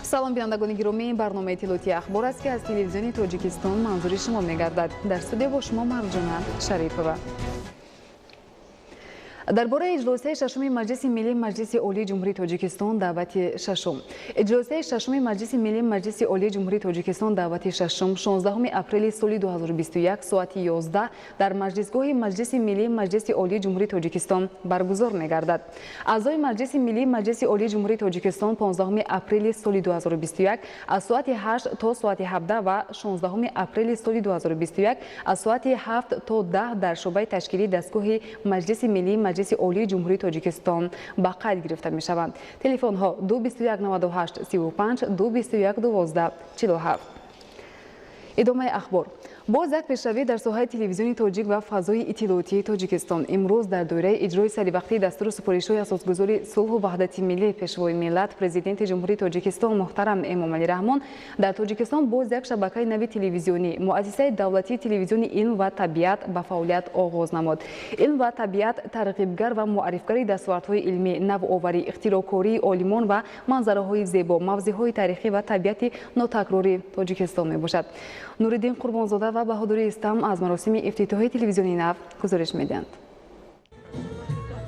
салом бинандагони гиромӣ, барномаи иттилоъотии ахбор аст ки аз телевизиони тоҷикистон манзури шумо мегардад. Дар студия бо шумо Марҷона Шарипова. дар бораи иҷлосияи шашуми маҷлиси миллии маҷлиси олии ҷумҳурии тоҷикистон даъвати шашум. иҷлосияи шашуми маҷлиси миллии маҷлиси олии ҷумҳурии тоҷикистон даъвати шашум 16 апрели соли 2021 соати 11 дар маҷлисгоҳи маҷлиси миллии маҷлиси олии ҷумҳурии тоҷикистон баргузор мегардад. аъзои маҷлиси миллии маҷлиси олии ҷумҳурии тоҷикистон 15 апрели соли 2021 аз соати 8 то соати 17 ва 16 апрели соли 2021 аз соати 7 то 10 дар шуъбаи ташкилии дастгоҳи маҷлиси миллии маҷлиси олии ҷумҳурии тоҷикистон ба қайд гирифта мешаванд. Телефонҳо 221 98 35 221 12 47. идомаи ахбор. боз як пешравӣ дар соҳаи телевизиони тоҷик ва фазои иттилоъотии тоҷикистон. имрӯз дар доираи иҷрои саривақтии дастури супоришҳои асосгузори сулҳу ваҳдати миллӣ пешвои миллат президенти ҷумҳурии тоҷикистон муҳтарам Эмомалӣ Раҳмон дар Тоҷикистон боз як шабакаи нави телевизионӣ муассисаи давлатии телевизиони илм ва табиат ба фаъолият оғоз намуд. илм ва табиат тарғибгар ва муаррифгари дастовардҳои илмӣ, навоварӣ, ихтироъкории олимон ва манзараҳои зебо, мавзеъҳои таърихӣ ва табиати нотакрори Тоҷикистон мебошад. Нуриддин Қурбонзода ва Баҳодури Истам аз маросими ифтитоҳии телевизиони нав гузориш медиҳанд.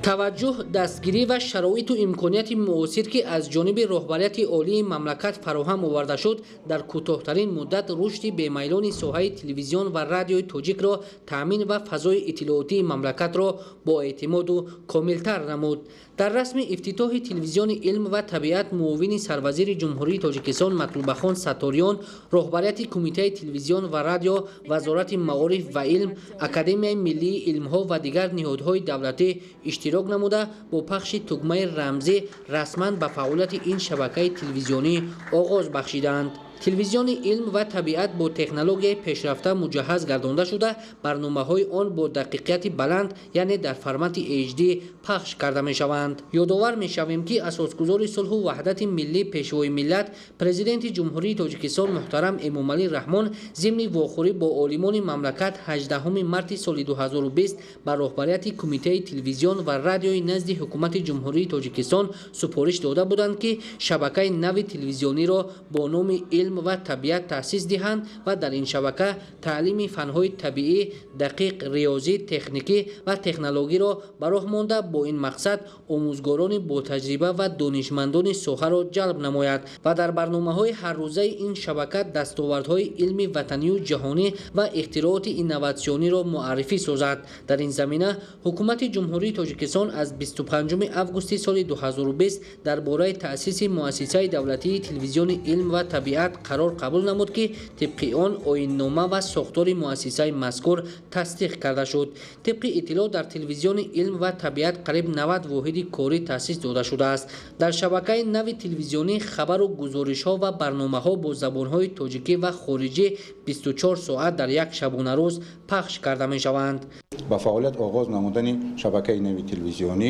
таваҷҷӯҳ, дастгирӣ ва шароиту имконияти муосир ки аз ҷониби роҳбарияти олии мамлакат фароҳам оварда шуд, дар кӯтоҳтарин муддат рушди бемайлони соҳаи телевизион ва радиои тоҷикро таъмин ва фазои иттилоъотии мамлакатро боэътимоду комилтар намуд. дар расми ифтитоҳи телевизиони илм ва табиат муовини сарвазири ҷумҳурии тоҷикистон Матлубахон Саториён, роҳбарияти кумитаи телевизион ва радио, вазорати маориф ва илм, академияи миллии илмҳо ва дигар ниҳодҳои давлатӣ иштирок намуда бо пахши тугмаи рамзӣ расман ба фаъолияти ин шабакаи телевизионӣ оғоз бахшиданд. телевизиони илм ва табиат бо технологияи пешрафта муҷаҳҳаз гардонда шуда, барномаҳои он бо дақиқияти баланд, яъне дар формати HD пахш карда мешаванд. ёдовар мешавем ки асосгузори сулҳу ваҳдати миллӣ пешвои миллат президенти ҷумҳурии тоҷикистон муҳтарам Эмомалӣ Раҳмон зимни вохӯрӣ бо олимони мамлакат 18 марти соли 2020 ба роҳбарияти кумитаи телевизион ва радиои назди ҳукумати ҷумҳурии тоҷикистон супориш дода буданд ки шабакаи нави телевизиониро бо номи илм ва табиат таъсис диҳанд ва дар ин шабака таълими фанҳои табиӣ, дақиқ, риёзӣ, техникӣ ва технологиро ба роҳ монда бо ин мақсад омӯзгорони ботаҷриба ва донишмандони соҳаро ҷалб намояд ва дар барномаҳои ҳаррӯзаи ин шабака дастовардҳои илми ватанию ҷаҳонӣ ва ихтироъоти инноватсиониро муаррифӣ созад. дар ин замина ҳукумати ҷумҳурии тоҷикистон аз 25 августи соли 2020 дар бораи таъсиси муассисаи давлатии телевизиони илм ва табиат қарор қабул намуд ки тибқи он оиннома ва сохтори муассисаи мазкур тасдиқ карда шуд. тибқи иттилоъ дар телевизиони илм ва табиат қариб 90 воҳиди корӣ таъсис дода шудааст. дар шабакаи нави телевизионӣ хабару гузоришҳо ва барномаҳо бо забонҳои тоҷикӣ ва хориҷӣ 24 соат дар як шабонарӯз пахш карда мешаванд. ба фаъолият оғоз намудани шабакаи нави телевизионӣ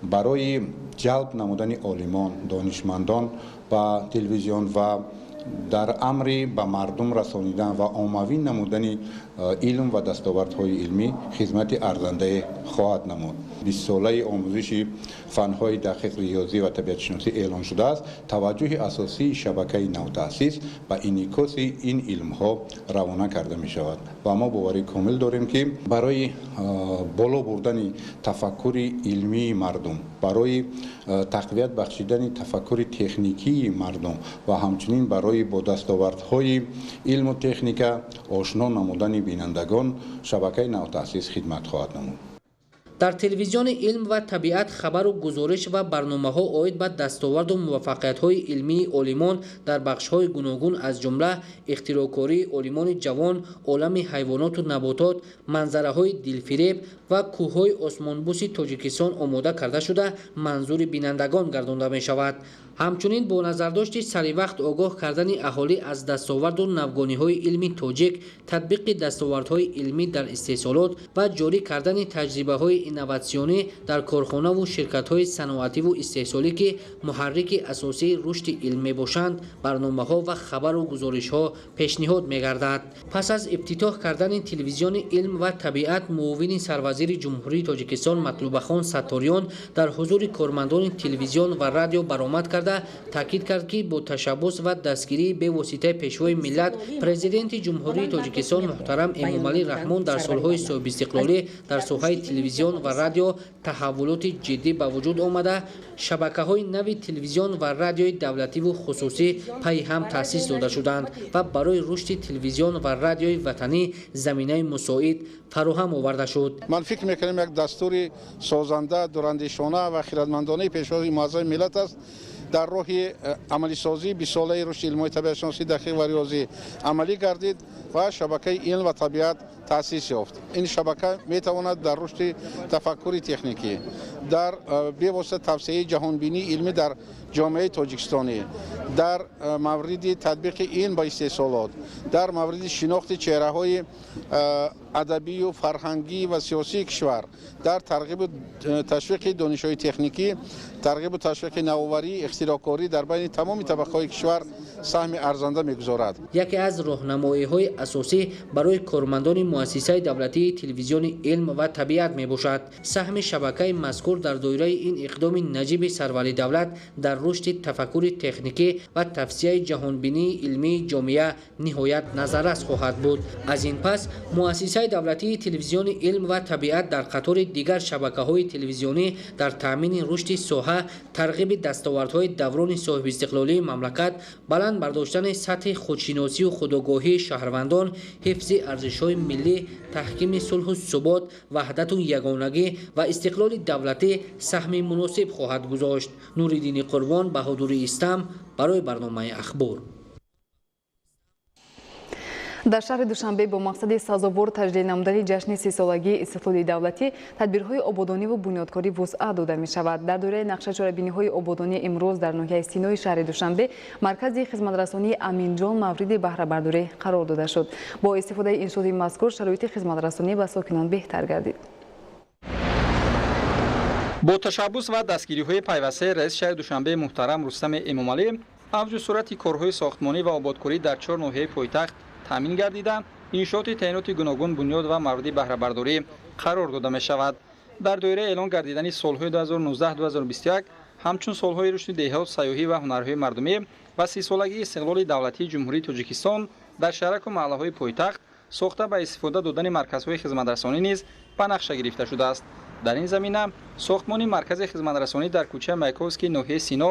барои ҷалб намудани олимон, донишмандон ба телевизион ва дар амри ба мардум расонидан ва оммавӣ намудани илм ва дастовардҳои илмӣ хизмати арзандае хоҳад намуд. 20 солаи омӯзиши фанҳои дақиқ, риёзӣ ва табиатшиносӣ эълон шудааст. таваҷҷӯҳи асосии шабакаи навтаъсис ба инъикоси ин илмҳо равона карда мешавад ва мо боварӣ комил дорем ки барои боло бурдани тафаккури илмии мардум, барои тақвият бахшидани тафаккури техникии мардум ва ҳамчунин барои бо дастовардҳои илму техника ошно намудани бинандагон шабакаи навтаъсис хидмат хоҳад намуд. дар телевизиони илм ва табиат хабару гузориш ва барномаҳо оид ба дастоварду муваффақиятҳои илмии олимон дар бахшҳои гуногун аз ҷумла ихтироъкории олимони ҷавон, олами ҳайвоноту наботот, манзараҳои дилфиреб ва кӯҳҳои осмонбуси Тоҷикистон омода карда шуда манзури бинандагон гардонда мешавад. ҳамчунин бо назардошти саривақт огоҳ кардани аҳолӣ аз дастоварду навгониҳои илми тоҷик, татбиқи дастовардҳои илмӣ дар истеҳсолот ва ҷорӣ кардани таҷрибаҳои инноватсионӣ дар корхонаву ширкатҳои саноативу истеҳсолӣ ки муҳаррики асосии рушди илм мебошанд, барномаҳо ва хабару гузоришҳо пешниҳод мегардад. пас аз ифтитоҳ кардани телевизиони илм ва табиат, муовини сарвазири ҷумҳурии Тоҷикистон Матлубахон Саториён дар ҳузури кормандони телевизион ва радио баромад карда карда таъкид кард ки бо ташаббус ва дастгирии бевоситаи пешвои миллат президенти ҷумҳурии тоҷикистон муҳтарам Эмомалӣ Раҳмон дар солҳои соҳибистиқлолӣ дар соҳаи телевизион ва радио таҳаввулоти ҷиддӣ ба вуҷуд омада шабакаҳои нави телевизион ва радиои давлативу хусусӣ пай ҳам таъсис дода шуданд ва барои рушди телевизион ва радиои ватанӣ заминаи мусоид фароҳам оварда шуд. ман фикр мекунам як дастури созанда дурандешона ва хиратмандонаи пешвои муаззами миллат аст дар роҳи амалисозии бисолаи рушди илмҳои табиатшиносӣ дақиқ ва риёзӣ амалӣ гардид ва шабакаи илм ва табиат таъсис ёфт. ин шабака метавонад дар рушди тафаккури техникӣ дар бевосита тавсеаи ҷаҳонбинии илмӣ дар ҷомеаи тоҷикистонӣ дар мавриди татбиқи илм ба истеҳсолот дар мавриди шинохти чеҳраҳои адабию фарҳангӣ ва сиёсии кишвар дар тарғибу ташвиқи донишҳои техникӣ тарғибу ташвиқи навоварӣ ихтироъкорӣ дар байни тамоми табақаҳои кишвар саҳми арзанда мегузорад. яке аз роҳнамоиҳои асосӣ барои кормандони муассисаи давлатии телевизиони илм ва табиат мебошад. саҳми шабакаи мазкур дар доираи ин иқдоми Наҷиби Сарвари давлат дар рушди тафаккури техникӣ ва тавсияи ҷаҳонбинии илмии ҷомеа ниҳоят назаррас хоҳад буд. аз ин пас муассисаи давлатии телевизиони илм ва табиат дар қатори дигар шабакаҳои телевизионӣ дар таъмини рушди соҳа тарғиби дастовардҳои даврони соҳибистиқлолии мамлакат баланд бардоштани сатҳи худшиносию худогоҳии шаҳрвандон ҳифзи арзишҳои миллӣ таҳкими сулҳу субот ваҳдату ягонагӣ ва истиқлоли давлатӣ саҳми муносиб хоҳад гузошт. Нуриддини Қурбон, Баҳодури Истам барои барномаи ахбор. дар шаҳри Душанбе бо мақсади сазовор таҷдид намудани ҷашни 30-солагии истиқлоли давлатӣ тадбирҳои ободониву бунёдкорӣ вусъат дода мешавад. дар доираи нақшачорабиниҳои ободонӣ имрӯз дар ноҳияи Синои шаҳри Душанбе маркази хизматрасонии Аминҷон мавриди баҳрабардорӣ қарор дода шуд. бо истифодаи иншооти мазкур шароити хизматрасонӣ ба сокинон беҳтар гардид. бо ташаббус ва дастгириҳои пайваста раиси шаҳри Душанбе муҳтарам Рустами Эмомалӣ авҷу сурати корҳои сохтмонӣ ва ободкорӣ дар 4 ноҳияи пойтахт таъмин гардида иншооти таъиноти гуногун бунёд ва мавриди баҳрабардорӣ қарор дода мешавад. дар доираи эълон гардидани солҳои 2019-2021 ҳамчун солҳои рушди деҳот, сайёҳӣ ва ҳунарҳои мардумӣ ва 30-солагии истиқлоли давлатии ҷумҳурии Тоҷикистон дар шаҳраку маҳаллаҳои пойтахт сохта ба истифода додани марказҳои хизматрасонӣ низ ба нақша гирифта шудааст. дар ин замина сохтмони маркази хизматрасонӣ дар кӯчаи Майковскии ноҳияи Сино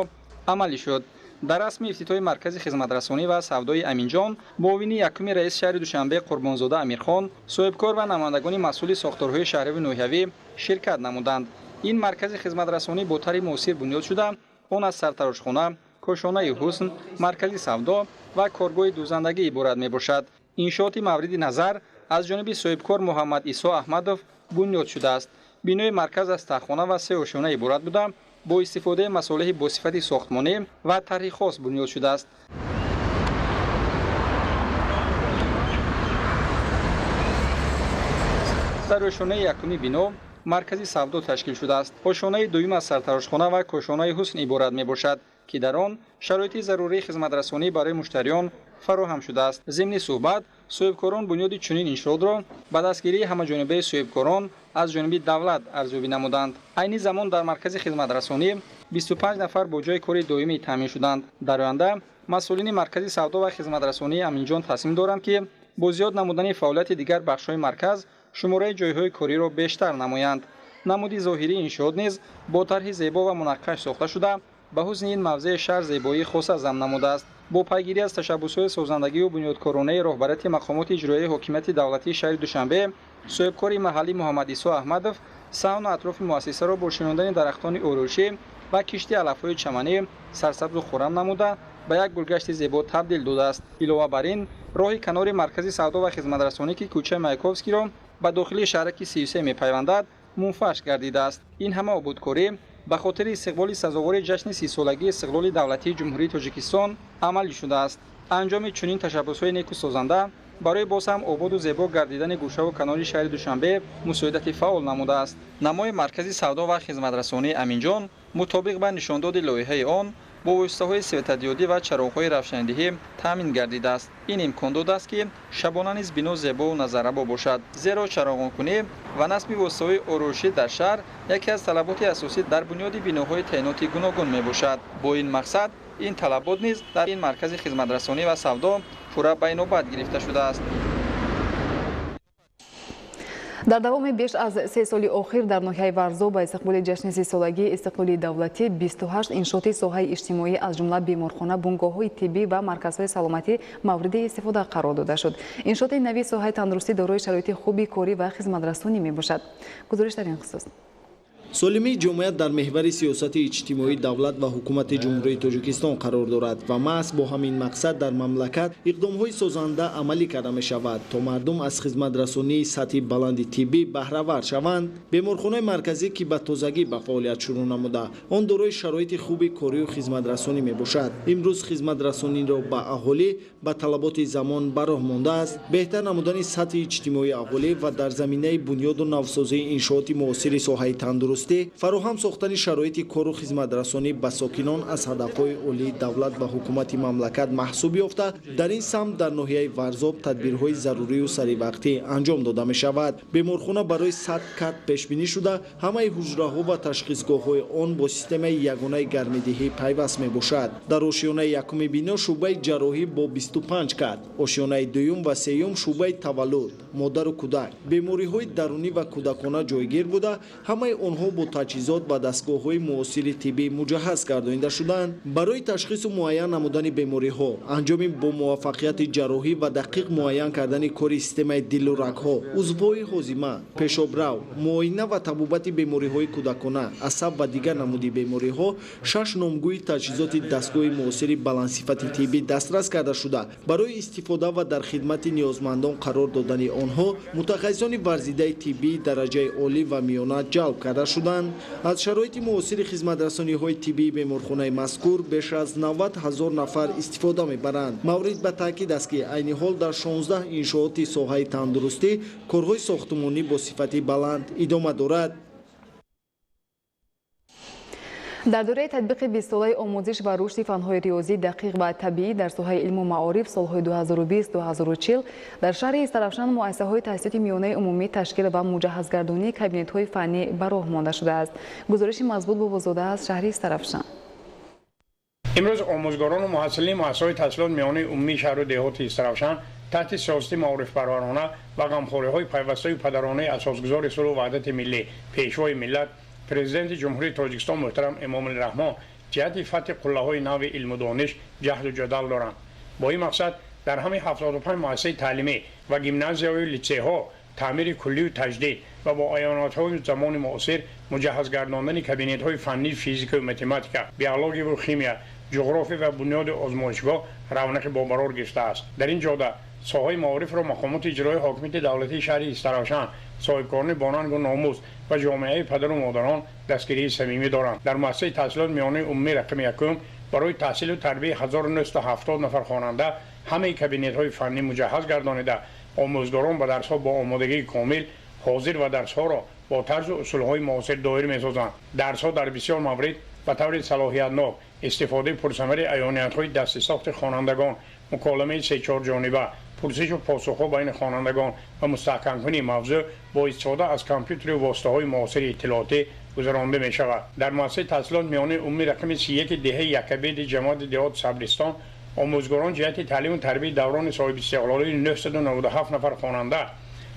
амалӣ шуд. дар расми ифтитоҳи маркази хизматрасонӣ ва савдои Аминҷон муовини якуми раиси шаҳри Душанбе Қурбонзода Амирхон, соҳибкор ва намояндагони масъули сохторҳои шаҳриву ноҳиявӣ ширкат намуданд. ин маркази хизматрасонӣ бо тари муосир бунёд шуда, он аз сартарошхона, кошонаи ҳусн, маркази савдо ва коргоҳи дӯзандагӣ иборат мебошад. иншооти мавриди назар аз ҷониби соҳибкор Муҳаммад Исо Аҳмадов бунёд шудааст. бинои марказ аз таххона ва 3 ошона иборат буда, бо истифодаи масолиҳи босифати сохтмонӣ ва тарҳи хос бунёд шудааст. дар ошонаи якуми бино маркази савдо ташкил шудааст. ошонаи дуюм аз сартарошхона ва кошонаи ҳусн иборат мебошад, ки дар он шароити зарурии хизматрасонӣ барои муштариён фароҳам шудааст. зимни суҳбат соҳибкорон бунёди чунин иншоотро ба дастгирии ҳамаҷонибаи соҳибкорон аз ҷониби давлат арзёбӣ намуданд. айни замон дар маркази хизматрасонӣ 25 нафар бо ҷои кори доимӣ таъмин шуданд. дар оянда масъулини маркази савдо ва хизматрасонии Аминҷон тасмим доранд, ки бо зиёд намудани фаъолияти дигар бахшҳои марказ шумораи ҷойҳои кориро бештар намоянд. намуди зоҳирии иншоот низ бо тарҳи зебо ва мунаққаш сохта шуда ба ҳусни ин мавзеи шаҳр зебоии хоса зам намудааст. бо пайгирӣ аз ташаббусҳои созандагию бунёдкоронаи роҳбарияти мақомоти иҷроияи ҳокимияти давлатии шаҳри Душанбе, соҳибкори маҳаллӣ Муҳаммад Исо Аҳмадов саҳну атрофи муассисаро бо шинондани дарахтони орӯшӣ ва кишти алафҳои чаманӣ сарсабзу хуррам намуда ба як гулгашти зебо табдил додааст. илова бар ин роҳи канори маркази савдо ва хизматрасонӣ, ки кӯчаи Майковскиро ба дохили шаҳраки 33 мепайвандад, мунфаш гардидааст. ин ҳама ободкорӣ ба хотири истиқболи сазовори ҷашни 30-солагии истиқлоли давлатии ҷумҳурии Тоҷикистон амалӣ шудааст. анҷоми чунин ташаббусҳои неку созанда барои боз ҳам ободу зебо гардидани гӯшаву канори шаҳри Душанбе мусоидати фаъол намудааст. намои маркази савдо ва хизматрасонии Аминҷон мутобиқ ба нишондоди лоиҳаи он با واسطه‌های سویت‌دیودی و چراغ‌های روشندهی تامین گردیده است. این امکان داده است که شبانه نیز بنا زیبا و نظربا باشد. زیرا چراغان‌کنی و نصب واسطه‌های آرایشی در شهر یکی از طلبات اساسی در بنیاد بناهای تعیناتی گوناگون میباشد. با این مقصد این طلبات نیز در این مرکز خدمت‌رسانی و سودا پورا به نوبت گرفته شده است. در دوام بیش از 3 سال اخیر در ناحیه ورزو با استقبال جشن 30 سالگی استقلال دولتی 28 انشاءات ساحه اجتماعی از جمله بیمارخانه، بنگاه‌های طبی و مرکزهای سلامتی مورد استفاده قرار داده شد. انشاءات نوی ساحه تندرستی دارای شرایط خوبی کاری و خدمت‌رسانی میباشد. گزارش در این خصوص. سالمی جمعیت در محور سیاست اجتماعی دولت و حکومت جمهوری تاجیکستان قرار دارد و محض با همین مقصد در مملکت اقدام‌های سازنده عملی کرده می‌شود تا مردم از خدمت‌رسانی سطح بلند طبی بهره‌ور شوند. بیمارخانه مرکزی که به تازگی به فعالیت شروع نموده آن دارای شرایط خوبی کاری و خدمت‌رسانی میباشد. امروز خدمت‌رسانی را به اهالی به طلبات زمان براه مانده است. بهتر نمودن سطح اجتماعی اهالی و در زمینه بنیاد و نوسازی انشاءات معاصر ساحه تندرستی فراهم ساختن شرایط کار و خدمت‌رسانی به ساکنان از هدف‌های عالی دولت و حکومت مملکت محسوب یافته در این سمت در ناحیه ورزاب تدبیرهای ضروری و سریع وقتی انجام داده می‌شود. بیمارخانه برای 100 کات پیش بینی شده همه حجره‌ها و تشخیصگاه‌های آن با سیستم یگانه گرم‌دهی پیوست میباشد. در آشیانه یکم بنا شعبه جراحی با 25 کات، آشیانه دوم و سوم شعبه تولد، مادر و کودک، بیماری‌های درونی و کودکانه جایگیر بوده همه آنها با تجهیزات و دستگاه‌های معاصر طبی مجهز گردانیده شدند. برای تشخیص و معاین نمودن بیماری‌ها، انجام با موفقیت جراحی و دقیق معاین کردن کار سیستم دل و رگ‌ها، عضوهای هاضمه، پیشابرو، معاینه و طبابت بیماری‌های کودکانه، عصب و دیگر نمودی بیماری‌ها 6 نامگوی تجهیزات دستگاه معاصر بلندصفت طبی دسترس کرده شده. برای استفاده و در خدمت نیازمندان قرار دادن آنها متخصصان ورزیده طبی درجه عالی و میانه جلب کرده شدند. از شرایط معاصر خدمت‌رسانی‌های طبی بیمارخانه مذکور بیش از 90,000 نفر استفاده می‌برند. مورد به تاکید است که عین حال در 16 انشاءات ساحه تندرستی کارهای ساختمانی با صفت بلند ادامه دارد. در دوره تطبیق 20 ساله آموزش و رشد فن‌های ریاضی دقیق و طبیعی در ساحه علم و معارف سال‌های 2020-2040 در شهر استرافشان مؤسسه‌های تحصیلات میانه عمومی تشکیل و مجهزگردانی کابینت‌های فنی به راه مانده شده است. گزارش مضبوط بابازاده از شهر استرافشان. امروز آموزگاران و محصلین مؤسسه‌های تحصیلات میانه عمومی شهر و دهات استرافشان تحت سیاست معارف پرورانه و غمخوری‌های پیوسته پدرانه اساسگزار صلح و وحدت ملی پیشوای ملت پرزیدنت جمهوری تاجیکستان محترم امام الرحمن جهت فتح قله‌های نو علم و دانش جهد و جدل دارند. با این مقصد در همه 75 مؤسسه تعلیمی و گیمنازیاهای لیسه‌ها تعمیر کلی و تجدید و با اعانت‌های زمان معاصر مجهز گرداندن کابینت‌های فنی فیزیک و متماتیک، بیولوژی و شیمی، جغرافی و بنیاد آزمایشگاه رونق باقرار گرفته است. در این جهت ساحه معارف را مقامات اجرایی حاکمیت دولتی شهر استرافشان صاحبکاران باننگ و ناموس و جامعه پدر و مادران دستگیری صمیمی دارند. در مؤسسه تحصیلات میانه عمومی رقم یکم برای تحصیل و تربیت 1970 نفر خواننده همه کابینت‌های فنی مجهز گردانیده آموزگاران به درس‌ها با آمادگی کامل حاضر و درس‌ها را با طرز و اصول‌های معاصر دایر می‌سازند. درس‌ها در بسیار موارد به طور صلاحیت‌ناک استفاده پرثمر عیانیت‌های دست ساخت خوانندگان، مکالمه 3-4 جانبه، پرسش و پاسخ‌ها بین خوانندگان و مستحکم کنی موضوع با استفاده از کامپیوتر و واسطه‌های معاصر اطلاعاتی گذرانده می‌شود. در مؤسسه تحصیلات میانه عمومی رقم 31 دهه یکبید جماعت دهات صبرستان آموزگاران جهت تعلیم و تربیت دوران صاحب استقلالی 997 نفر خواننده،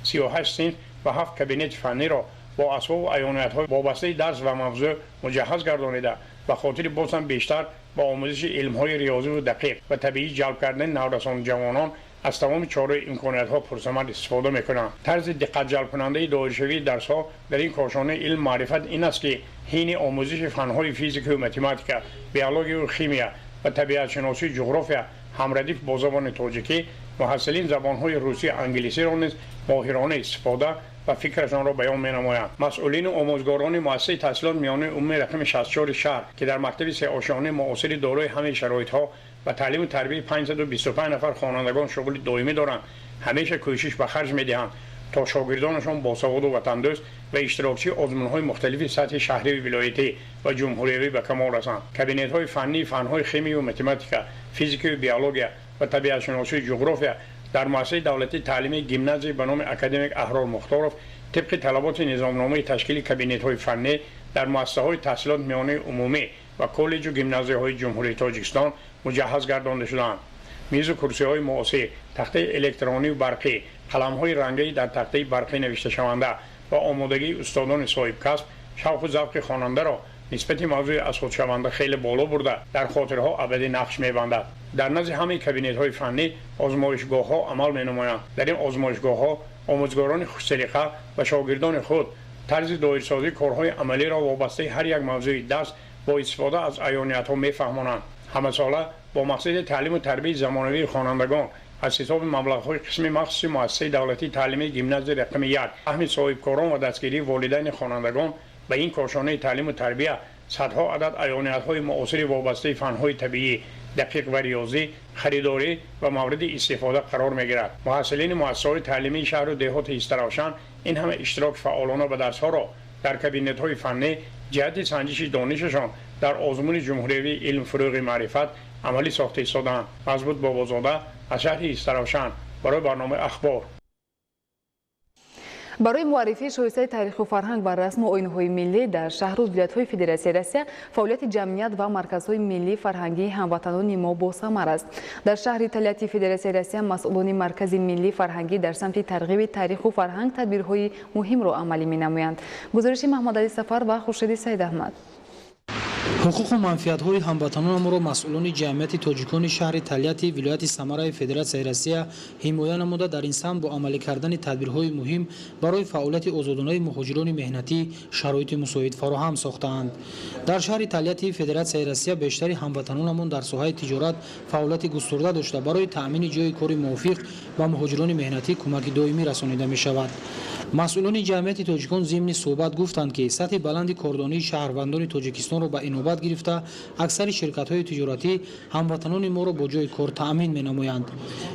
38 صنف و 7 کابینت فنی را با اسباب و عیانیت‌های وابسته درس و موضوع مجهز گردانیده و خاطر بازم بیشتر با آموزش علم‌های ریاضی و دقیق و طبیعی جلب کردن نورسان جوانان از تمام چاره امکانات‌ها پرثمر استفاده می‌کنند. طرز دقت جلب کننده دانشجویی درس‌ها در این کاشانه علم معرفت این است که حین آموزش فن‌های فیزیک و متماتیک، بیولوژی و شیمی و طبیعت شناسی جغرافیا همردیف با زبان تاجیکی محصلین زبان‌های روسی و انگلیسی را نیز ماهرانه استفاده و فکرشان را بیان می‌نمایند. مسئولین و آموزگاران مؤسسه تحصیلات میانه عمومی رقم 64 شهر که در مکتب سه آشیانه معاصر دارای همه شرایط‌ها و تعلیم و تربیت 525 نفر خوانندگان شغل دائمی دارند، همیشه کوشش به خرج می‌دهند تا شاگردانشان باسواد و وطندوست و اشتراکچی آزمون‌های مختلف سطح شهری و ولایتی و جمهوری به کمال رساند. کابینت‌های فنی، فن‌های شیمی و متماتیکا، فیزیک و بیولوژی و طبیعت شناسی و جغرافیا در مؤسسه دولتی تعلیمی گیمنازی به نام اکادمیک احرار مختارف طبق طلبات نظامنامه تشکیل کابینت‌های فنی در مؤسسه‌های تحصیلات میانه عمومی و کالج و گیمنازی‌های جمهوری تاجیکستان مجهز گردانده شدند. میز و کرسی‌های معاصر، تخته الکترونی و برقی، قلم‌های رنگی در تخته برقی نوشته شونده و آمادگی استادان صاحب کسب شوق و ذوق خواننده را نسبت موضوع از خود شونده خیلی بالا برده در خاطرها ابدی نقش می‌بندد. در نزد همه کابینت‌های فنی آزمایشگاه‌ها عمل می‌نمایند. در این آزمایشگاه‌ها آموزگاران خوش‌سلیقه و شاگردان خود طرز دایره‌سازی کارهای عملی را وابسته هر یک موضوع درس با استفاده از عیانیت‌ها می‌فهمانند. همه ساله با مقصد تعلیم و تربیت زمانوی خوانندگان از حساب مبلغ‌های قسم مخصوص مؤسسه دولتی تعلیمی گیمنازی رقم 1 اهمیت صاحبکاران و دستگیری والدین خوانندگان به این کارشانه تعلیم و تربیت صدها عدد عیانیت‌های معاصر وابسته فن‌های طبیعی، دقیق و ریاضی، خریداری و مورد استفاده قرار می‌گیرد. محصلین مؤسسه‌های تعلیمی شهر و دهات استراوشن این همه اشتراک فعالانه به درس‌ها را در کابینت‌های فنی جهت سنجش دانششان در آزمون جمهوری علم فروغ معرفت عملی ساخته ایستادند. مزبوط بابازاده از شهر استراوشن برای برنامه اخبار. برای معرفی شایسته تاریخ و فرهنگ و رسم و آیین‌های ملی در شهر و ولایت‌های فدراسیون روسیه فعالیت جمعیت و مرکزهای ملی فرهنگی هموطنان ما با ثمر است. در شهر تلیاتی فدراسیون روسیه مسئولان مرکز ملی فرهنگی در سمت ترغیب تاریخ و فرهنگ تدبیرهای مهم را عملی می‌نمایند. گزارش محمد علی سفر و خورشید سید احمد. حقوق و منفعت‌های هموطنان ما را مسئولان جمعیت تاجیکان شهر تلیاتی ولایت سمرای فدراسیون روسیه حمایت نموده در این سمت با عملی کردن تدبیرهای مهم برای فعالیت آزادانه مهاجران مهنتی شرایط مساعد فراهم ساختند. در شهر تلیاتی فدراسیون روسیه بیشتر هموطنانمان در ساحه تجارت فعالیت گسترده داشته برای تأمین جای کار موافق و مهاجران مهنتی کمک دائمی رسانیده می‌شود. مسئولان جمعیت تاجیکان ضمن صحبت گفتند که سطح بلند کاردانی شهروندان تاجیکستان را به انابت گرفته اکثر شرکت‌های تجارتی هموطنان ما را با جای کار تأمین می‌نمایند.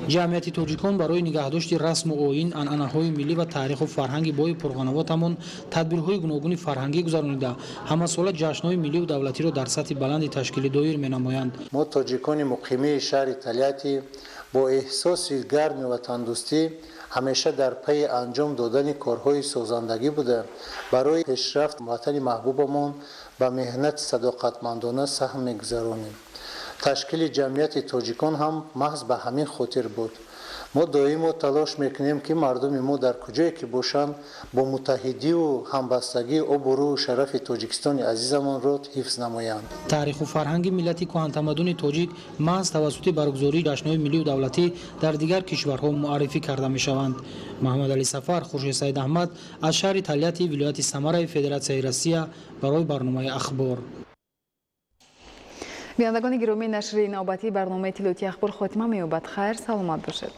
جمعیت تاجیکان برای نگهداشت رسم و آیین، عنعنه‌های ملی و تاریخ و فرهنگ بای پرقنواتمان تدبیرهای گوناگون فرهنگی گذرانیده همه ساله جشن‌های ملی و دولتی را در سطح بلند تشکیل دایر می‌نمایند. ما تاجیکان مقیم شهر تلیاتی با احساس گرمی و تندرستی همیشه در پی انجام دادن کارهای سازندگی بوده برای پیشرفت وطن محبوبمان به مهنت صداقتمندانه سهم می‌گذرانیم. تشکیل جمعیت تاجیکان هم محض به همین خاطر بود. ما دائم تلاش میکنیم که مردم ما در کجایی که باشند با متحدی و همبستگی آبرو و شرف تاجیکستان عزیزمان را حفظ نمایند. تاریخ و فرهنگ ملت کهن تمدن تاجیک محض توسط برگزاری جشن‌های ملی و دولتی در دیگر کشورها معرفی کرده می‌شوند. محمد علی سفر، خورشید سید احمد از شهر تلیاتی ولایت سمرای فدراسیون روسیه برای برنامه اخبار. بینندگان گرامی، نشر نوبتی برنامه تلیاتی اخبار خاتمه می‌یابد. خیر، سلامت باشید.